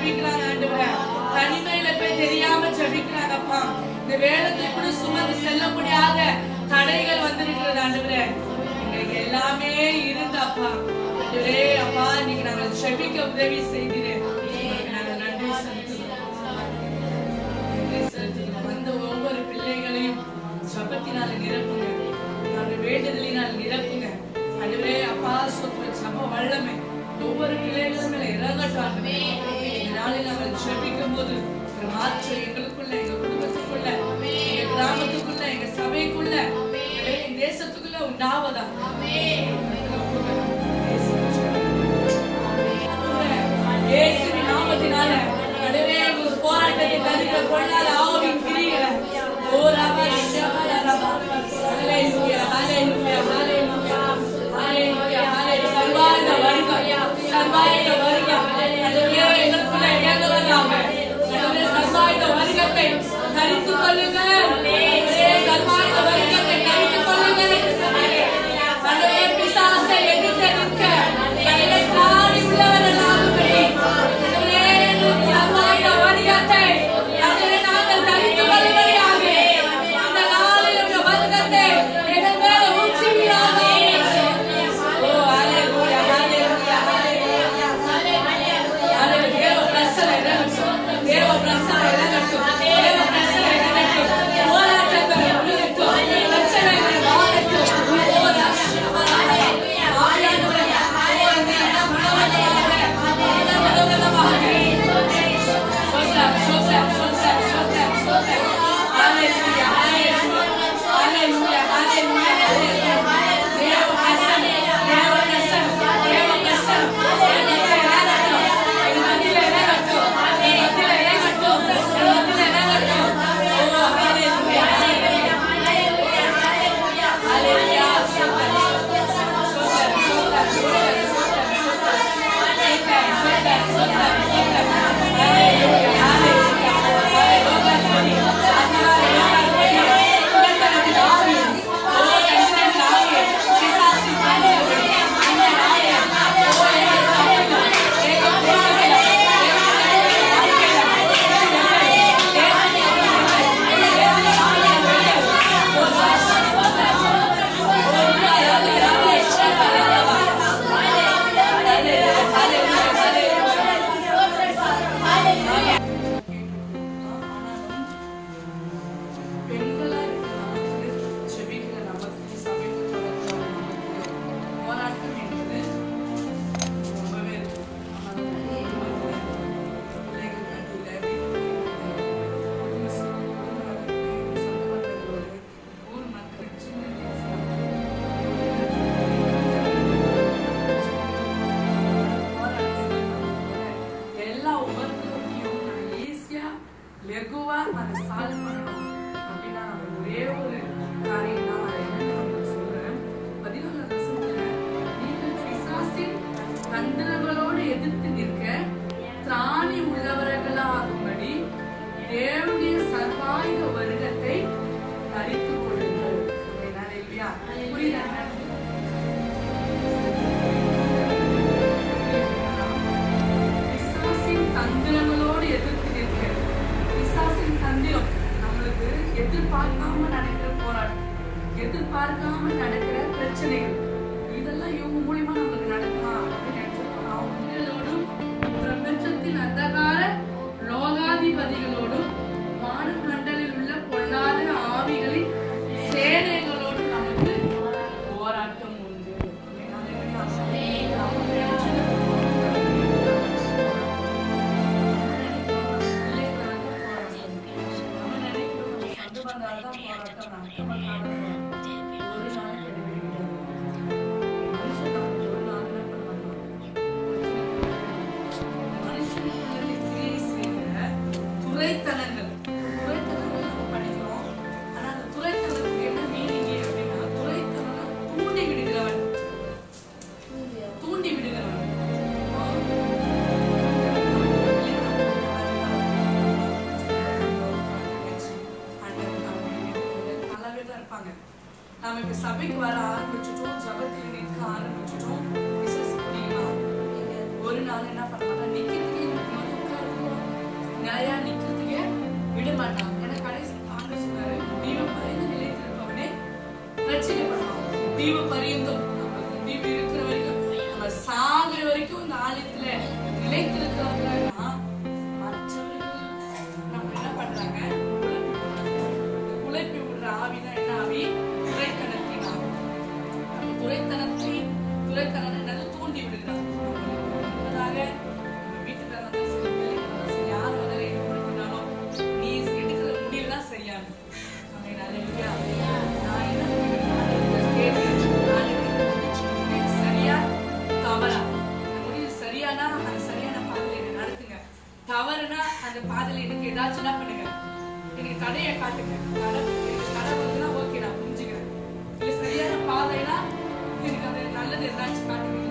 ஜெபிக்கிறாங்க ஆண்டவரே. தனிமையில போய் தெரியாம ஜெபிக்கிறாங்கப்பா. இந்த வேலைக்கு கூட சுமந்து செல்ல முடியாத தடைகள் வந்திருக்கிறது ஆண்டவரே. எங்களுக்கு எல்லாமே இருந்தாப்பா ஆண்டவரே. அப்பா நீங்க நாங்கள் ஜெபிக்க உதவி செய்கிறேன். நாங்கள் நன்றி செலுத்துகிறோம். வந்த ஒவ்வொரு பிள்ளைகளையும் ஜபத்தினால நிரப்புங்க, நாங்கள் வேண்டுதலினால் நிரப்புங்க ஆண்டவரே. அப்பா சொல்ற ஜப வல்லமை ஒவ்வொரு பிள்ளைகளும் மேல இறங்கட்டும். நாளில் நாங்கள் ஜெபிக்கும் போது ஒரு மாற்றம் எங்களுக்குள்ள, எங்க குடும்பத்துக்குள்ள, எங்க கிராமத்துக்குள்ள, எங்க சபைக்குள்ள, எங்க தேசத்துக்குள்ள உண்டாவதா இயேசுவின் நாமத்தினால ஆண்டவரே ஒரு போராட்டத்தை தடுக்க கொள்ளாத ஆவியின் கிரியைகளை ஓராவா இஷாரா ஹalleluya ஹalleluya ஹalleluya ஹalleluya ஹalleluya சர்வாயுத வருகம் சர்வாயுத வருகம் ஆண்டவரே எங்களுக்குள்ள இறங்குவதாக. ஆண்டவரே சர்வாயுத வருகத்தை தரித்துக் கொள்ளுங்கள். சர்வாயுத வருகத்தை தரித்துக் கொள்ளுங்கள். ஆண்டவரே பிசாசை எதிர்த்து நிற்க ஆண்டவரே தாடி உள்ளவர்கள் ஆகும்படி ஆண்டவரே சர்வாயுத வருகத்தை ஆண்டவரே நாங்கள் தரித்துக் கொள்ளும்படியாக இந்த நாளில் உடைய வருகத்தை எங்கள் மேல ஊற்றுவீராக. ஓ ஹalleluya ஹalleluya ஹalleluya ஹalleluya. தேவ பிரசன்னம் இறங்கட்டும், தேவ பிரசன்னம் இறங்கட்டும், தேவ பிரசன்னம் இறங்கட்டும். போராட்டங்கள் முடியட்டும், பிரச்சனைகள் மாறட்டும். ஓ ஹalleluya ஹalleluya ஹalleluya எதிர்பார்க்காம நடக்கிற பிரச்சனைகள் இதெல்லாம் இவங்க மூலியமா நமக்கு நடக்குமா அப்படின்னு நினைச்சிருக்கோம். அவங்களோடும் பிரபஞ்சத்தின் அந்தகார லோகாதிபதிகளோடும் வானமண்டலில் உள்ள பொல்லாத ஆவிகளின் சேனைகளோடும் நமக்கு போராட்டம் உண்டு. துரைத்தனங்கள் நம்ம படிக்கிறோம். ஆனா அந்த துரைத்தனத்துக்கு என்ன மீனிங் அப்படின்னா, துரைத்தனம் தூண்டி விடுகிறவன். நல்லாவேதான் இருப்பாங்க. நாம இப்ப சபைக்கு வர ஆரம்பிச்சுட்டோம், ஜபத்தில் நிற்க ஆரம்பிச்சுட்டோம். விசேஷம் முடியுமா? ஒரு நாள் என்ன பண்ணலாம், நிக்கிறதுக்கு உட்கார்ந்து நிலைத்திருக்கிறவங்கன்னா மற்றவர்கள் நம்ம என்ன பண்றாங்க, குழப்பி விடுற ஆவினா என்ன ஆவி? துரைத்தனத்தின் ஆவி. நம்ம துரைத்தனம் என்னது? தூண்டி விடுகிறார். முன்னதாக வீட்டுக்காரங்க சில பிள்ளைங்க யார் வந்தாலும் என்ன பண்ணினாலும் நீ எடுக்கிற முடிவு தான் சரியானது. நான் என்ன சரியா தவறா? முடிவு சரியானா அது சரியான பாதையில நடத்துங்க. தவறுனா அந்த பாதையில எனக்கு ஏதாச்சும் பண்ணுங்க, எனக்கு தடையை காட்டுங்க. தடை வருதுன்னா ஓகே, நான் புரிஞ்சுக்கிறேன். இல்ல சரியான பாதைனா எனக்கு அந்த நல்லது ஏதாச்சும் காட்டுங்க.